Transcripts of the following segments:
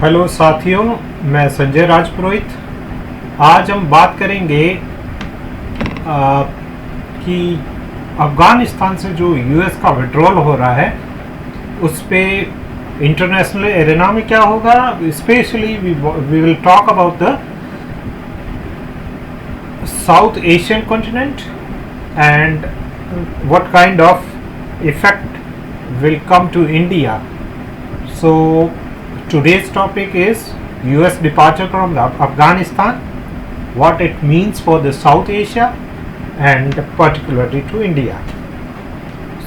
Hello साथियों, मैं संजय राजपुरोहित। आज हम बात करेंगे कि अफ़गानिस्तान से जो यूएस का विड्रॉल हो रहा है उस पे इंटरनेशनल एरेना में क्या होगा। Specially we will talk about the South Asian continent and what kind of effect will come to India. So today's topic is US departure from Afghanistan, what it means for the South Asia and particularly to India.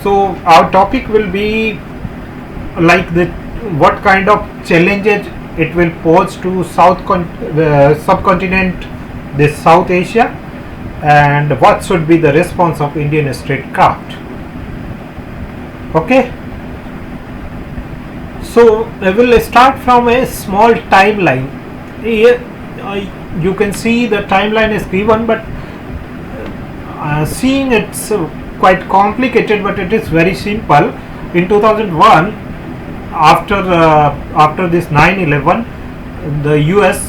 So our topic will be like the what kind of challenges it will pose to subcontinent, this South Asia, and what should be the response of Indian statecraft. Okay, so I will start from a small timeline. Here you can see the timeline is given, but seeing it's quite complicated, but it is very simple. In 2001, after this 9/11, the US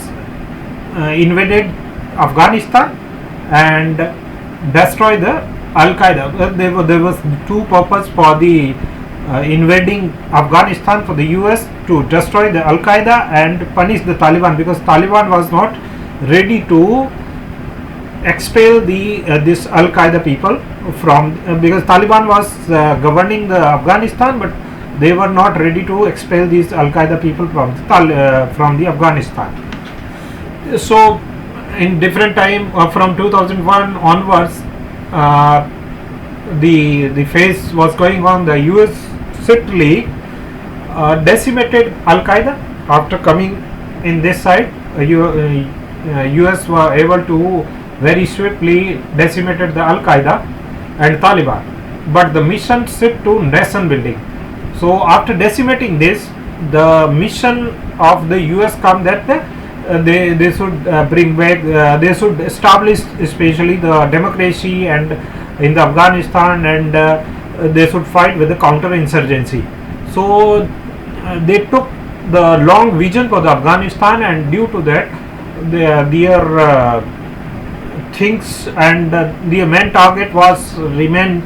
invaded Afghanistan and destroy the Al Qaeda. There was two purpose for the invading Afghanistan for the US: to destroy the Al Qaeda and punish the Taliban, because Taliban was not ready to expel this Al Qaeda people from because Taliban was governing the Afghanistan, but they were not ready to expel these Al Qaeda people from the Afghanistan. So in different time from 2001 onwards, the phase was going on. The US strictly decimated Al Qaeda. After coming in this side, US were able to very swiftly decimated the Al Qaeda and Taliban, but the mission shift to nation building. So after decimating this, the mission of the US come that they should bring back, they should establish especially the democracy and in the Afghanistan, and they should fight with the counter-insurgency. So they took the long vision for the Afghanistan, and due to that their things and their main target was remain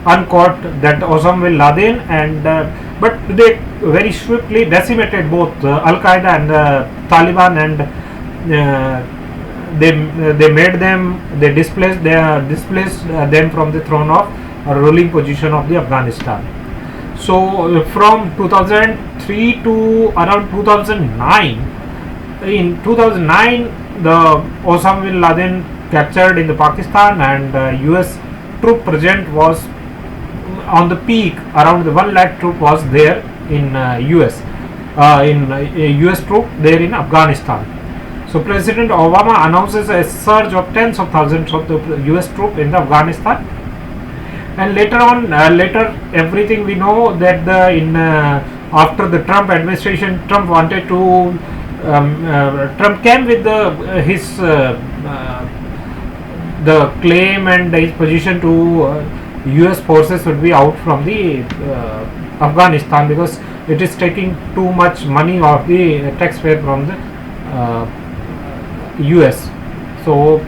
uncaught, that Osama bin Laden, and but they very swiftly decimated both Al Qaeda and Taliban, and they made them, they displaced them from the throne of ruling position of the Afghanistan. So from 2003 to around 2009, in 2009 the Osama bin Laden captured in the Pakistan, and US troop present was on the peak. Around the 1 lakh troop was there in US troop there in Afghanistan. So President Obama announces a surge of tens of thousands of the US troop in the Afghanistan, and later on, everything we know that after the Trump administration, Trump wanted to Trump came with the claim and his position to US forces would be out from the Afghanistan, because it is taking too much money of the taxpayer from the US. So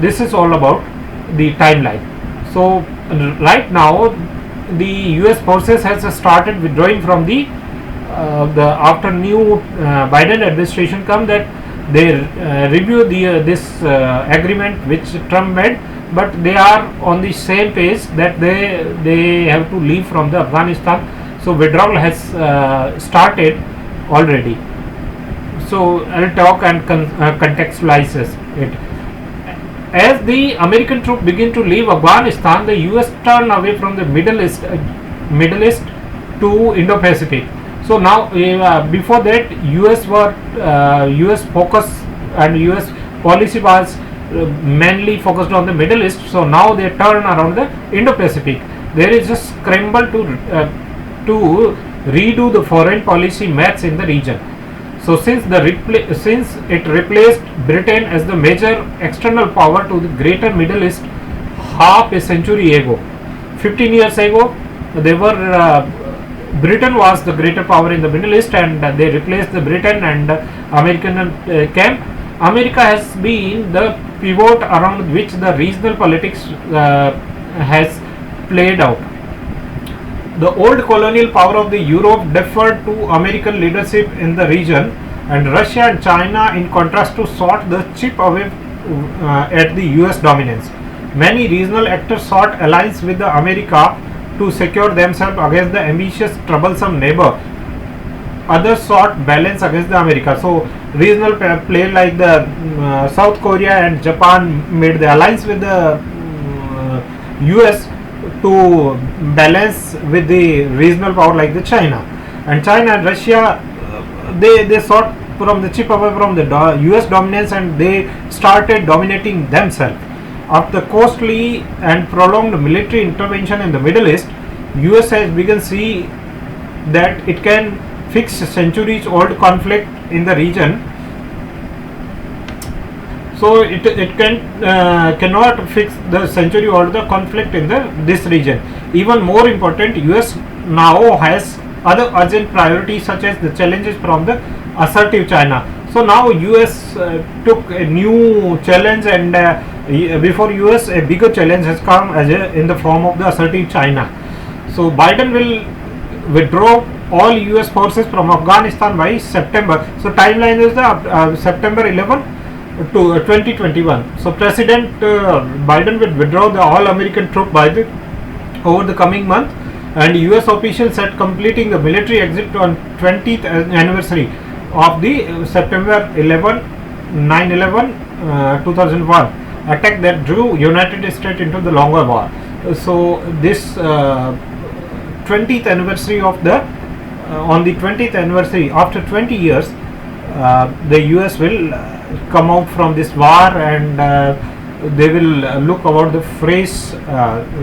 this is all about the timeline. So right now the US forces has started withdrawing from the after new Biden administration come, that they review this agreement which Trump made, but they are on the same page that they have to leave from the Afghanistan. So withdrawal has started already. So I'll talk and contextualize it. As the American troops begin to leave Afghanistan, the US turn away from the Middle East to Indo-Pacific. So now before that US focus and US policy was mainly focused on the Middle East. So now they turn around the Indo-Pacific. There is a scramble to redo the foreign policy maps in the region. So since it replaced Britain as the major external power to the greater Middle East half a century ago, 15 years ago, they were Britain was the greater power in the Middle East, and they replaced the Britain and American camp. America has been the pivot around which the regional politics has played out. The old colonial power of the Europe deferred to American leadership in the region, and Russia and China, in contrast, to sought the chip away at the US dominance. Many regional actors sought alliance with the America to secure themselves against the ambitious, troublesome neighbor. Others sought balance against the America. So regional players like the South Korea and Japan made the alliance with the US to balance with the regional power like the China. And China and Russia, they sought from the chip away from the US dominance, and they started dominating themselves. After costly and prolonged military intervention in the Middle East, US has begun to see that it can fix centuries old conflict in the region. So it cannot fix the century old the conflict in this region. Even more important, US now has other urgent priorities such as the challenges from the assertive China. So now US took a new challenge, and before US a bigger challenge has come in the form of the assertive China. So Biden will withdraw all US forces from Afghanistan by September. So timeline is the September 11 to 2021. So President Biden will withdraw the all American troop over the coming month, and US officials said completing the military exit on 20th anniversary of the September 11 9/11 2001 attack that drew United States into the longer war. So this 20th anniversary of the on the 20th anniversary, after 20 years, the US will come out from this war, and they will look about the phrase,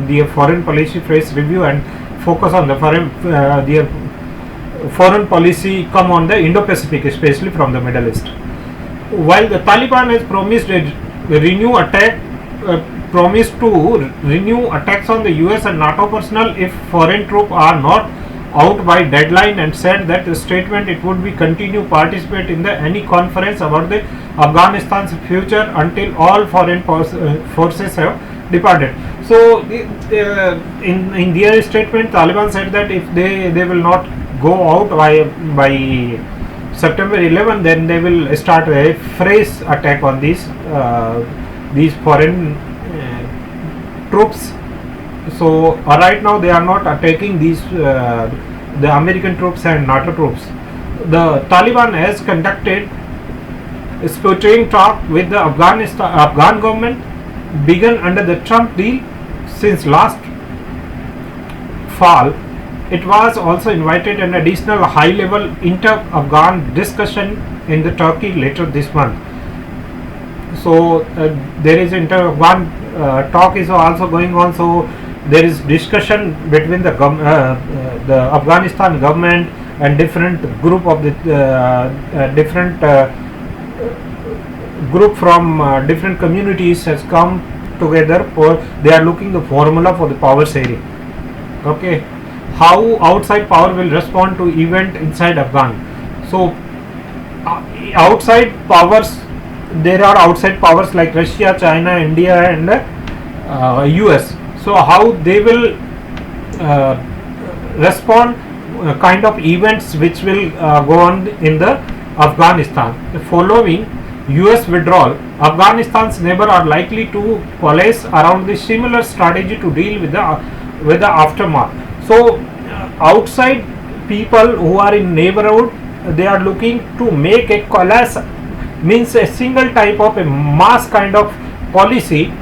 the foreign policy phrase review, and focus on the foreign policy come on the Indo-Pacific, especially from the Middle East. While the Taliban has promised to renew attacks on the US and NATO personnel if foreign troops are not out by deadline, and said that the statement it would be continue participate in any conference about the Afghanistan's future until all foreign forces have departed. So in their statement, Taliban said that if they will not go out by September 11, then they will start a fresh attack on these foreign troops. So right now they are not attacking these the American troops and NATO troops. The Taliban has conducted sputtering talk with the Afghan government, begun under the Trump deal since last fall. It was also invited an additional high-level inter-Afghan discussion in the Turkey later this month. So there is inter-Afghan talk is also going on. So there is discussion between the Afghanistan government and different group of the group from different communities has come together for they are looking the formula for the power sharing. Okay, how outside power will respond to event inside Afghan. So outside powers, there are outside powers like Russia, China, India, and US. So how they will respond kind of events which will go on in the Afghanistan. Following US withdrawal, Afghanistan's neighbors are likely to coalesce around the similar strategy to deal with the aftermath. So outside people who are in neighborhood, they are looking to make a coalesce, means a single type of a mass kind of policy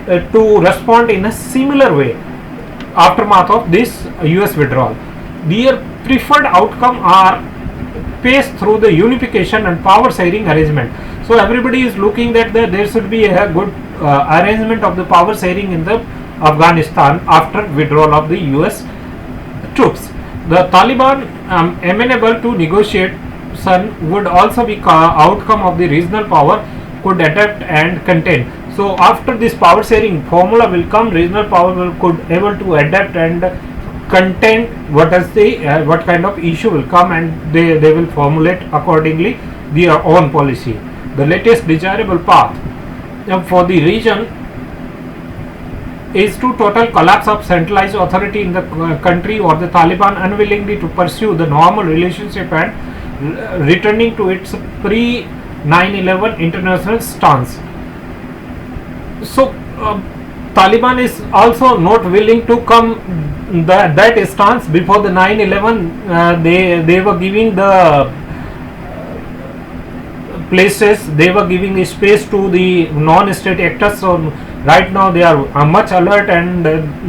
to respond in a similar way aftermath of this US withdrawal. Their preferred outcome are paced through the unification and power sharing arrangement. So everybody is looking that there should be a good arrangement of the power sharing in the Afghanistan after withdrawal of the US troops. The Taliban amenable to negotiation would also be outcome of the regional power could adapt and contain. So after this power sharing formula will come, regional power could able to adapt and content, what kind of issue will come, and they will formulate accordingly their own policy. The latest desirable path for the region is to total collapse of centralized authority in the country, or the Taliban unwillingly to pursue the normal relationship and returning to its pre 9/11 international stance. So Taliban is also not willing to come that stance. Before the 9/11, they were giving the places, they were giving space to the non-state actors. So right now they are much alert, and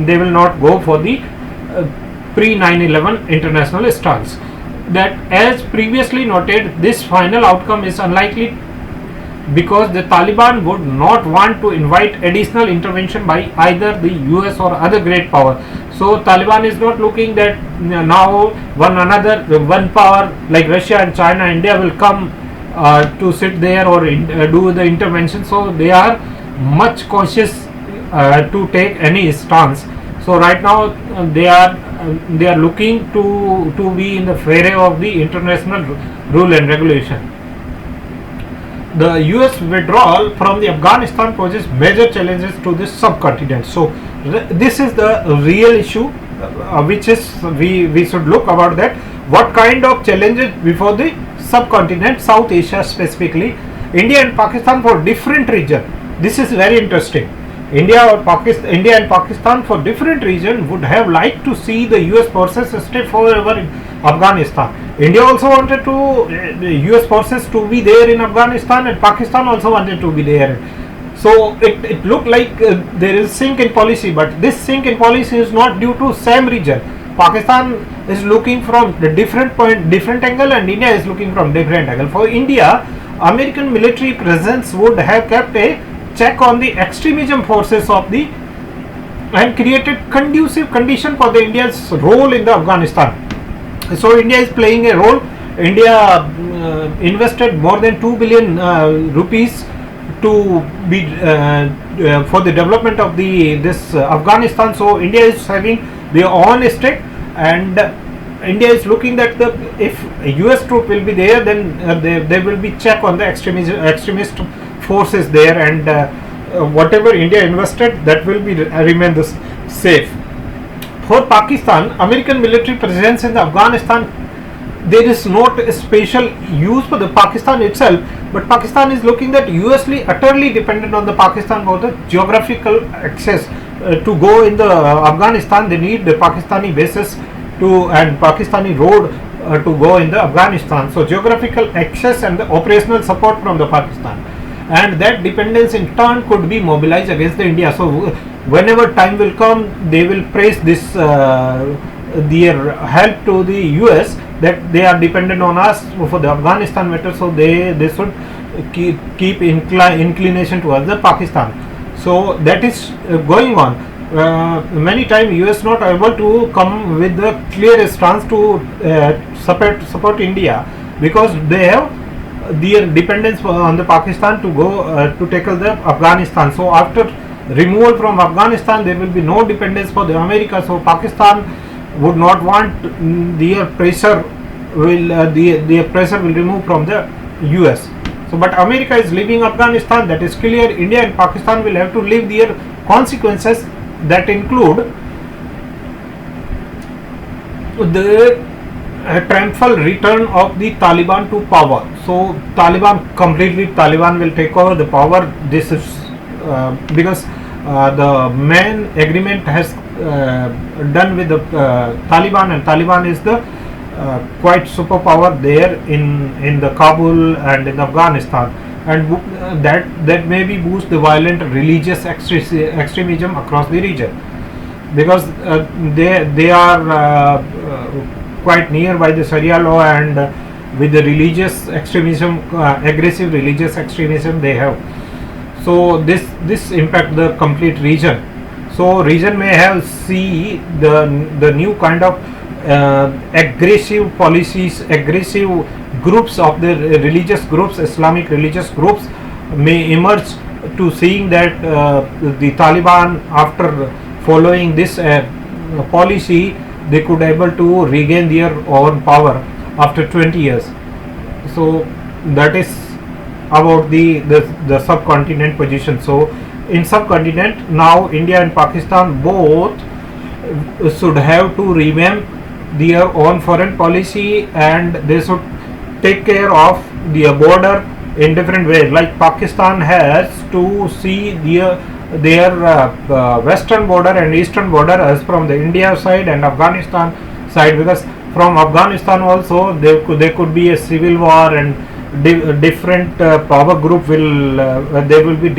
they will not go for the pre 9/11 international stance. That, as previously noted, this final outcome is unlikely because the Taliban would not want to invite additional intervention by either the US or other great power. So Taliban is not looking that now one power like Russia and China, India will come to sit there or do the intervention. So they are much cautious to take any stance. So right now they are looking to be in the fray of the international rule and regulation. The US withdrawal from the Afghanistan poses major challenges to this subcontinent. So this is the real issue, which is we should look about that. What kind of challenges before the subcontinent, South Asia specifically, India and Pakistan for different region. This is very interesting. India and Pakistan for different region would have liked to see the US forces stay forever in Afghanistan. India also wanted the US forces to be there in Afghanistan, and Pakistan also wanted to be there. So it looked like there is sync in policy, but this sync in policy is not due to same region. Pakistan is looking from the different angle, and India is looking from different angle. For India, American military presence would have kept a check on the extremism forces of the and created conducive condition for the India's role in the Afghanistan. So India is playing a role. India invested more than 2 billion rupees to be for the development of this Afghanistan. So India is having their own stake, and India is looking that if US troop will be there, then there will be check on the extremist forces there, and whatever India invested, that will be remain safe. For Pakistan, American military presence in Afghanistan, there is not a special use for the Pakistan itself, but Pakistan is looking that USly utterly dependent on the Pakistan for the geographical access to go in the Afghanistan. They need the Pakistani bases and Pakistani road to go in the Afghanistan. So geographical access and the operational support from the Pakistan, and that dependence in turn could be mobilized against the India. So whenever time will come, they will praise this their help to the US, that they are dependent on us for the Afghanistan matter. So they should keep inclination towards the Pakistan. So that is going on. Many times US not able to come with the clear stance to support India, because they have their dependence on the Pakistan to go to tackle the Afghanistan. So after removal from Afghanistan, there will be no dependence for the America. So Pakistan would not want their pressure will remove from the US. So but America is leaving Afghanistan, that is clear. India and Pakistan will have to live their consequences, that include the triumphal return of the Taliban to power. So Taliban will take over the power. This is because the main agreement has done with the Taliban, and Taliban is the quite superpower there in the Kabul and in Afghanistan, and that maybe boost the violent religious extremism across the region, because they are quite nearby the Sharia law, and with the religious extremism, aggressive religious extremism they have. So this impact the complete region. So region may have see the new kind of aggressive policies, aggressive groups of the religious groups, Islamic religious groups may emerge to seeing that the Taliban, after following this policy, they could able to regain their own power after 20 years. So that is about the subcontinent position. So in subcontinent now India and Pakistan both should have to revamp their own foreign policy, and they should take care of their border in different ways. Like Pakistan has to see their western border and eastern border as from the India side and Afghanistan side, because from Afghanistan also there could be a civil war, and different power group will there will be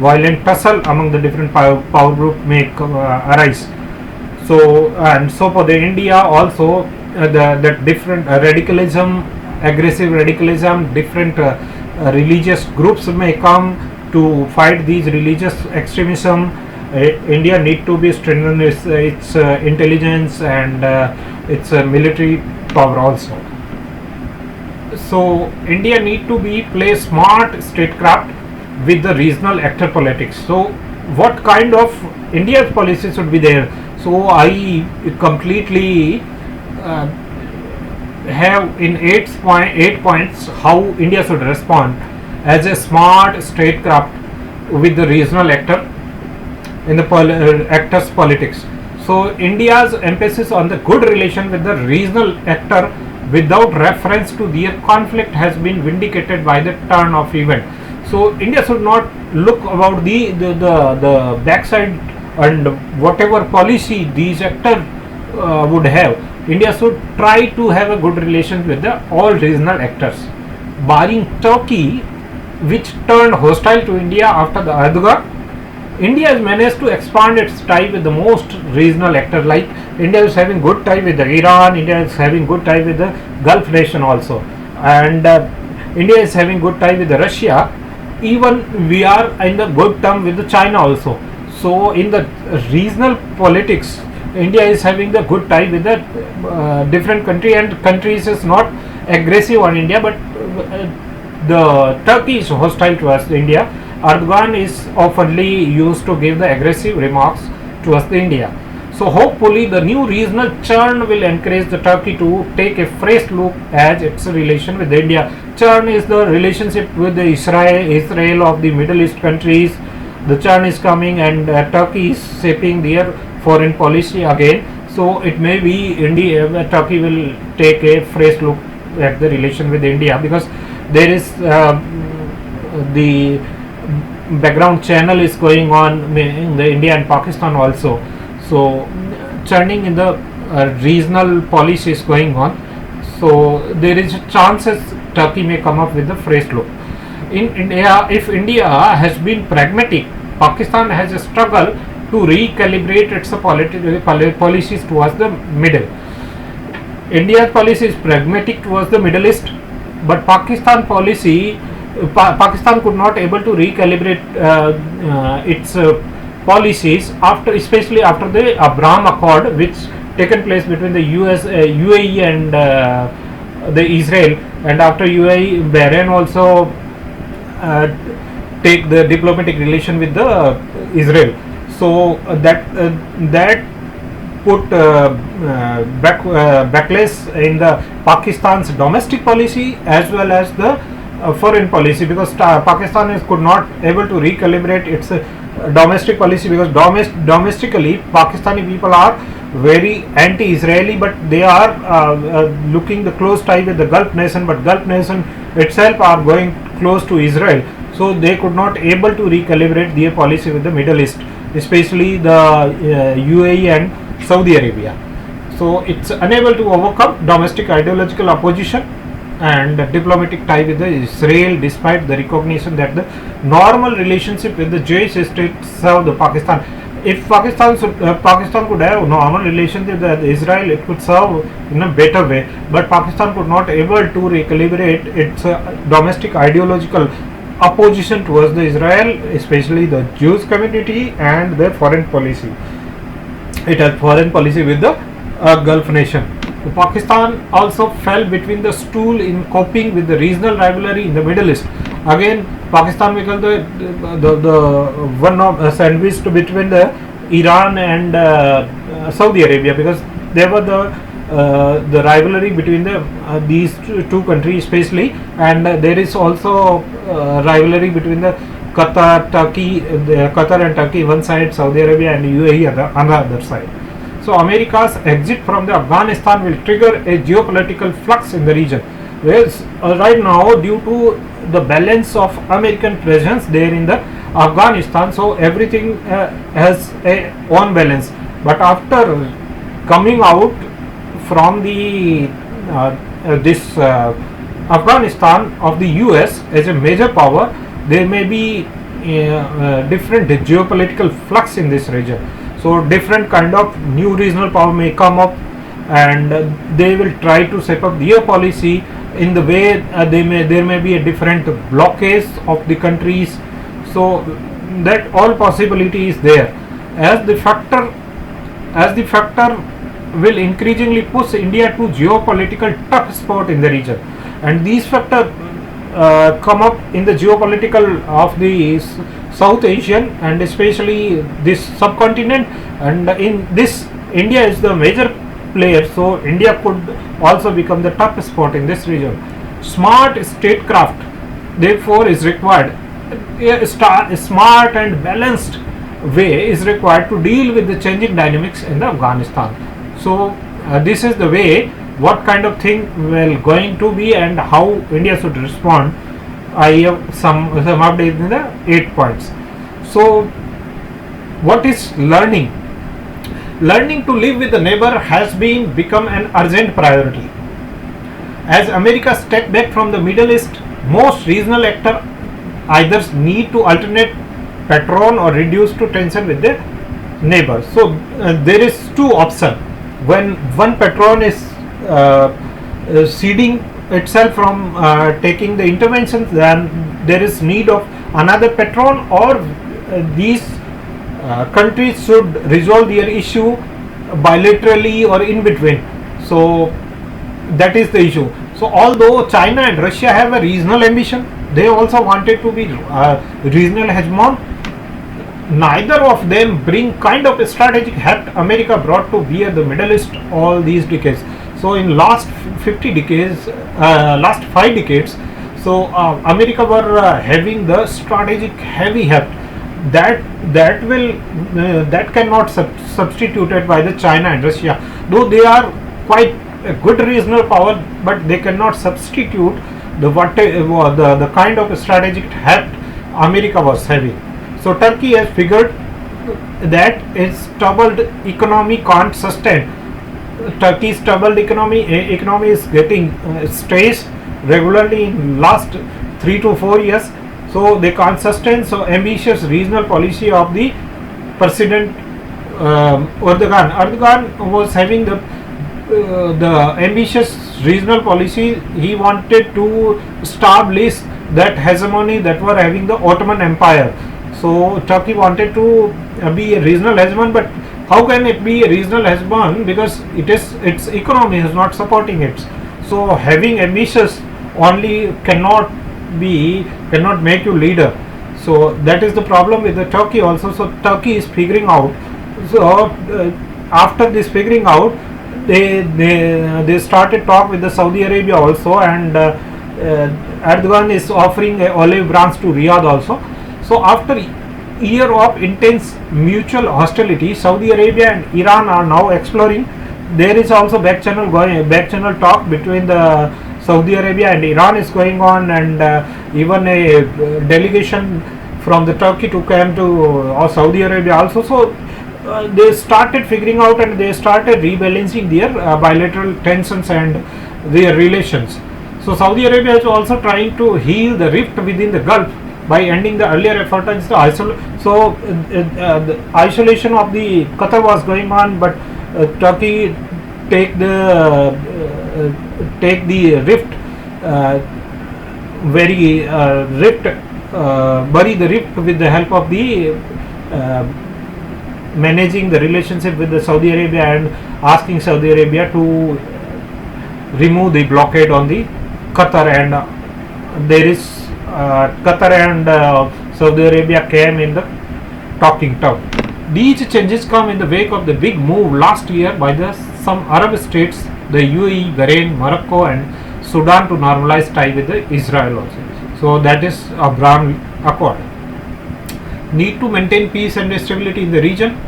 violent tussle among the different power group may arise. So and so for the India also the different radicalism, aggressive radicalism, different religious groups may come to fight these religious extremism. India need to be strengthened its intelligence and its military power also. So India need to be play smart statecraft with the regional actor politics. So what kind of India's policy should be there? So I completely have in 8 points how India should respond as a smart statecraft with the regional actor in the actors politics. So India's emphasis on the good relation with the regional actor without reference to their conflict has been vindicated by the turn of event. So India should not look about the backside and whatever policy these actors would have. India should try to have a good relation with the all regional actors, barring Turkey, which turned hostile to India after the Erdogan. India has managed to expand its tie with the most regional actors. Like India is having good tie with the Iran, India is having good tie with the Gulf nation also, and India is having good tie with the Russia. Even we are in the good term with the China also. So in the regional politics, India is having the good tie with the different country, and countries is not aggressive on India, but the Turkey is hostile towards India. Erdogan is oftenly used to give the aggressive remarks towards the India. So hopefully the new regional churn will encourage the Turkey to take a fresh look at its relation with India. Churn is the relationship with the Israel of the Middle East countries. The churn is coming, and Turkey is shaping their foreign policy again. So it may be Turkey will take a fresh look at the relation with India, because there is the background channel is going on in the India and Pakistan also. So churning in the regional policy is going on. So there is chances Turkey may come up with a fresh look. In India, if India has been pragmatic, Pakistan has a struggle to recalibrate its policies towards the middle. India's policy is pragmatic towards the Middle East, but Pakistan policy, Pakistan could not able to recalibrate its policies after, especially after the Abraham Accord, which taken place between the UAE and the Israel, and after UAE, Bahrain also take the diplomatic relation with the Israel. So that put backlash in the Pakistan's domestic policy as well as the foreign policy, because Pakistan could not able to recalibrate its domestic policy, because domestically Pakistani people are very anti-Israeli, but they are looking the close tie with the Gulf nation, but Gulf nation itself are going close to Israel. So they could not able to recalibrate their policy with the Middle East, especially the UAE and Saudi Arabia. So it's unable to overcome domestic ideological opposition and diplomatic tie with the Israel, despite the recognition that the normal relationship with the Jewish state serve the Pakistan. If Pakistan could have normal relationship with Israel, it could serve in a better way. But Pakistan could not able to recalibrate its domestic ideological opposition towards the Israel, especially the Jewish community, and their foreign policy. It has foreign policy with the Gulf nation. Pakistan also fell between the stool in coping with the regional rivalry in the Middle East. Again, Pakistan became the one of sandwiched between the Iran and Saudi Arabia, because there were the rivalry between these two countries especially, and there is also rivalry between the Qatar and Turkey one side, Saudi Arabia and UAE on the other side. So America's exit from the Afghanistan will trigger a geopolitical flux in the region, whereas right now, due to the balance of American presence there in the Afghanistan, so everything has a own balance. But after coming out from the Afghanistan of the US as a major power, there may be different geopolitical flux in this region. So different kind of new regional power may come up, and they will try to set up their policy in the way there may be a different blockades of the countries. So that all possibility is there, as the factor will increasingly push India to geopolitical tough spot in the region, and these factors come up in the geopolitical of the South Asian and especially this subcontinent, and in this India is the major player, so India could also become the tough spot in this region. Smart statecraft therefore is required. A smart and balanced way is required to deal with the changing dynamics in the Afghanistan. So this is the way, what kind of thing will going to be and how India should respond. I have some updates in the 8 points. So what is learning? Learning to live with the neighbor has become an urgent priority. As America steps back from the Middle East, most regional actors either need to alternate patron or reduce to tension with their neighbors. So there is two options. When one patron is ceding itself from taking the interventions, then there is need of another patron, or these countries should resolve their issue bilaterally or in between. So that is the issue. So although China and Russia have a regional ambition, they also wanted to be regional hegemon. Neither of them bring kind of a strategic heft America brought to bear the Middle East all these decades. So in last 5 decades, so America were having the strategic heavy heft that cannot substituted by the China and Russia, though they are quite a good regional power, but they cannot substitute the kind of strategic heft America was having. So Turkey has figured that its troubled economy can't sustain. Turkey's troubled economy is getting stressed regularly in last 3 to 4 years, so they can't sustain. So ambitious regional policy of the President Erdogan was having the ambitious regional policy. He wanted to establish that hegemony that were having the Ottoman Empire. So Turkey wanted to be a regional hegemon, but how can it be a regional hegemon, because its economy is not supporting it. So having ambitious only cannot make you leader. So that is the problem with the Turkey also. So Turkey is figuring out. So after this figuring out, they started talk with the Saudi Arabia also, and Erdogan is offering a olive branch to Riyadh also. So after year of intense mutual hostility, Saudi Arabia and Iran are now exploring. There is also back channel talk between the Saudi Arabia and Iran is going on, and even a delegation from the Turkey to come to Saudi Arabia also. So they started figuring out, and they started rebalancing their bilateral tensions and their relations. So Saudi Arabia is also trying to heal the rift within the Gulf by ending the earlier effort against the the isolation of the Qatar was going on, but Turkey take the rift bury the rift with the help of the managing the relationship with the Saudi Arabia and asking Saudi Arabia to remove the blockade on the Qatar, and there is Qatar and Saudi Arabia came in the talking term. These changes come in the wake of the big move last year by the some Arab states, the UAE, Bahrain, Morocco, and Sudan to normalize tie with the Israel also. So that is Abraham Accord. Need to maintain peace and stability in the region.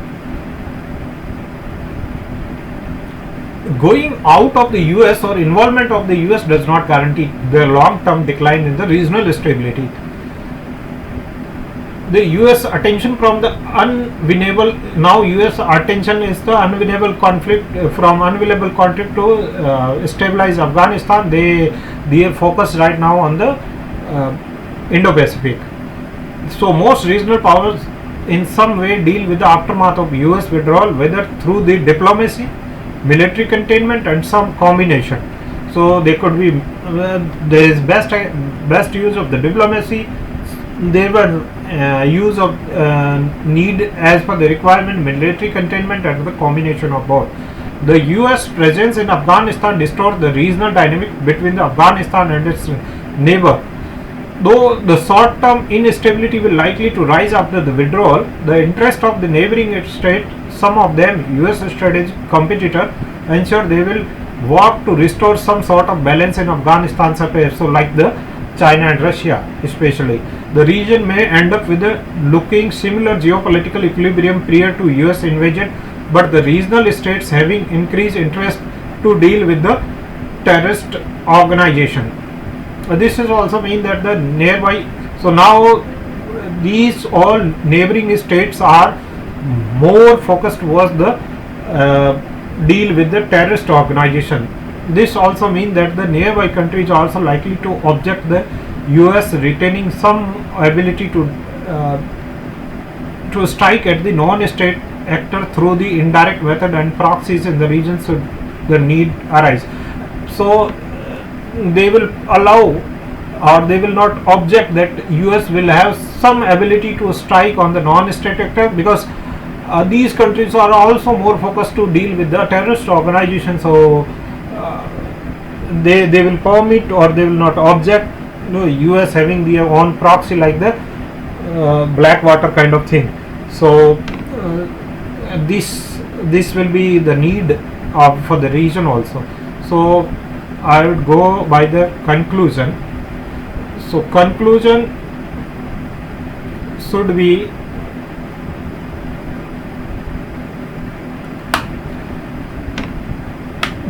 Going out of the US or involvement of the US does not guarantee the long-term decline in the regional stability. The US attention from the unwinnable, now US attention is the unwinnable conflict, from unwinnable conflict to stabilize Afghanistan. They are focused right now on the Indo-Pacific. So most regional powers in some way deal with the aftermath of US withdrawal, whether through the diplomacy, military containment, and some combination. So they could be there is best use of the diplomacy. They were use of need as per the requirement, military containment, and the combination of both. The US presence in Afghanistan distorts the regional dynamic between the Afghanistan and its neighbor. Though the short-term instability will likely to rise after the withdrawal, the interest of the neighboring state, some of them US strategic competitor, ensure they will work to restore some sort of balance in Afghanistan affairs. So like the China and Russia especially, the region may end up with a looking similar geopolitical equilibrium prior to US invasion, but the regional states having increased interest to deal with the terrorist organization. This is also mean that the nearby, so now these all neighboring states are more focused towards the deal with the terrorist organization. This also means that the nearby countries are also likely to object the US retaining some ability to strike at the non-state actor through the indirect method and proxies in the region should the need arise. So they will allow, or they will not object that US will have some ability to strike on the non-state actor, because these countries are also more focused to deal with the terrorist organization. So they will permit or they will not object, US having their own proxy like the Blackwater kind of thing. So this will be the need for the region also. So I would go by the conclusion. So conclusion should be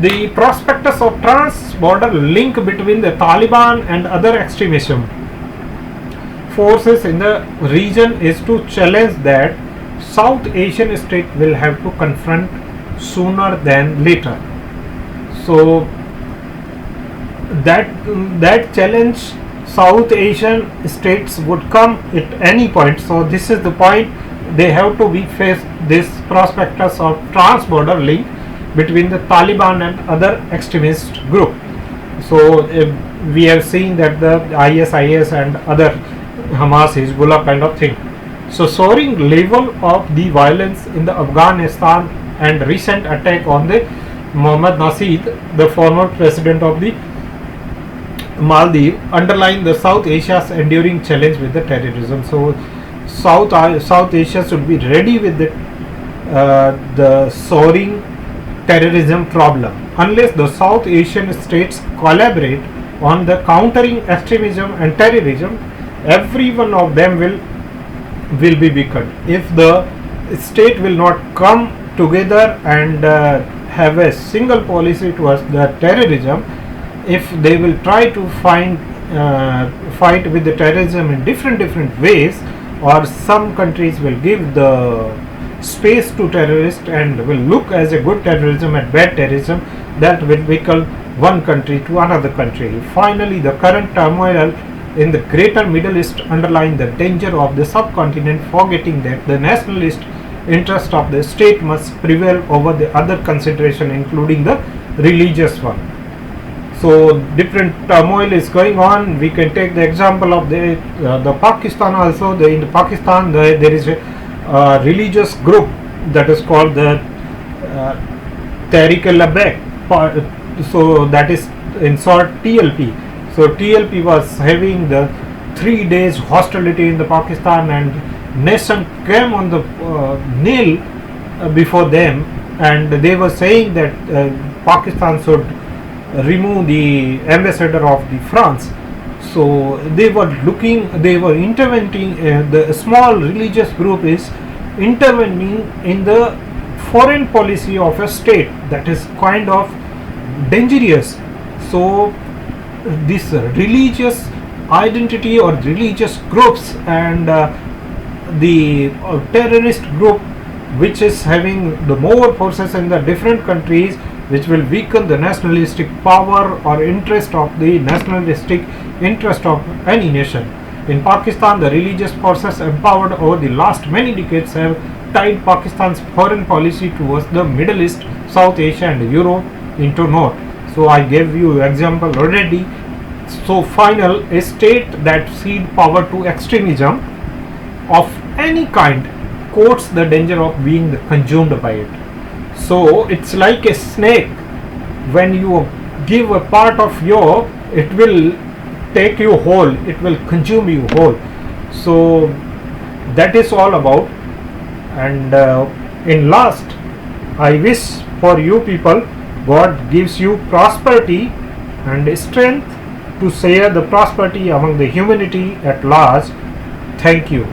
the prospectus of trans-border link between the Taliban and other extremism forces in the region is to challenge that South Asian state will have to confront sooner than later. So that challenge South Asian states would come at any point. So this is the point, they have to be faced this prospectus of trans-border link between the Taliban and other extremist group. So we have seen that the ISIS and other Hamas, Hezbollah kind of thing. So soaring level of the violence in the Afghanistan and recent attack on the Mohammad Nasheed, the former president of the Maldives, underline the South Asia's enduring challenge with the terrorism. So South Asia should be ready with the soaring terrorism problem. Unless the South Asian states collaborate on the countering extremism and terrorism, every one of them will be weakened. If the state will not come together and have a single policy towards the terrorism, if they will try to fight with the terrorism in different ways, or some countries will give the space to terrorists and will look as a good terrorism and bad terrorism, that will weaken one country to another country. Finally, the current turmoil in the greater Middle East underline the danger of the subcontinent forgetting that the nationalist interest of the state must prevail over the other consideration, including the religious one. So different turmoil is going on. We can take the example of the Pakistan also. In Pakistan there is a religious group that is called the Tehreek-e-Labbaik. So that is in short TLP. So TLP was having the 3 days hostility in the Pakistan, and nation came on the nail before them, and they were saying that Pakistan should remove the ambassador of the France. So they were intervening. The small religious group is intervening in the foreign policy of a state. That is kind of dangerous. So this religious identity or religious groups and the terrorist group which is having the more forces in the different countries, which will weaken the nationalistic power or interest of the nationalistic interest of any nation. In Pakistan, the religious forces empowered over the last many decades have tied Pakistan's foreign policy towards the Middle East, South Asia and Europe into north. So I gave you example already. So final, a state that cede power to extremism of any kind courts the danger of being consumed by it. So it's like a snake. When you give a part of you, it will take you whole, it will consume you whole. So that is all about. And in last, I wish for you people, God gives you prosperity and strength to share the prosperity among the humanity at large. Thank you.